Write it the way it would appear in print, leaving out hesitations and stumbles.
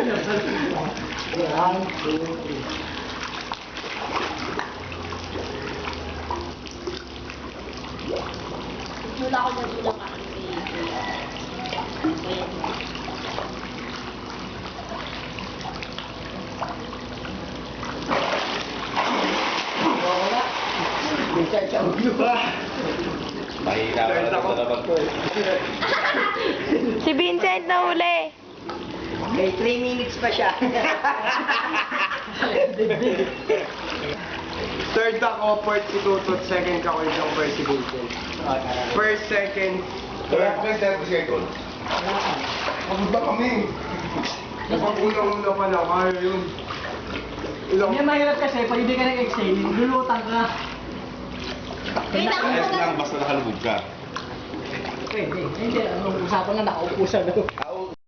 Wala ko na bilang ka. Mahina ka na sa labag ko eh. Si Vincent na huli. May 3 minutes pa siya. Third ako, fourth si Tutot, second ka ko yung first si Vincent. First, second, Kaya may 30 seconds. Pagod ba kami? Napag-unang-una pa lang, kaya yun. Ilang... Hindi mahirap kasi, pag hindi ka nag-exhale, lulutang ka. Wait, ako Ayos na lang, basta nakalubog ka. Pwede. Hindi, anong usapan na nakaupo sa loob.